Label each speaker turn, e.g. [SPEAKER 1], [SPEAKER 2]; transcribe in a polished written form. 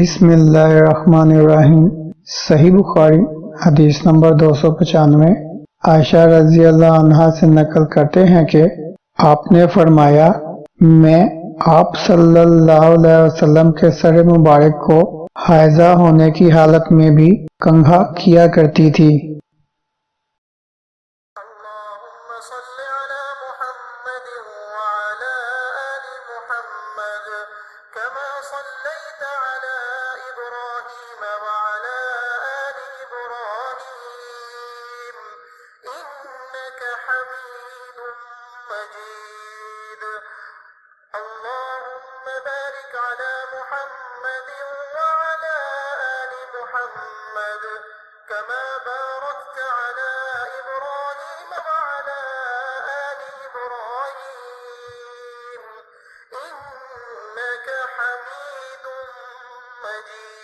[SPEAKER 1] بسم اللہ الرحمن الرحیم۔ صحیح بخاری حدیث نمبر 295 عائشہ رضی اللہ عنہا سے نقل کرتے ہیں کہ آپ نے فرمایا، میں آپ صلی اللہ علیہ وسلم کے سر مبارک کو حائضہ ہونے کی حالت میں بھی کنگھا کیا کرتی تھی۔
[SPEAKER 2] اللهم صل على محمد وعلى آل محمد كما صليت على إبراهيم وعلى آل إبراهيم إنك حميد مجيد اللهم بارك على محمد وعلى آل محمد كما باركت على إبراهيم وعلى آل إبراهيم إنك حميد مجيد۔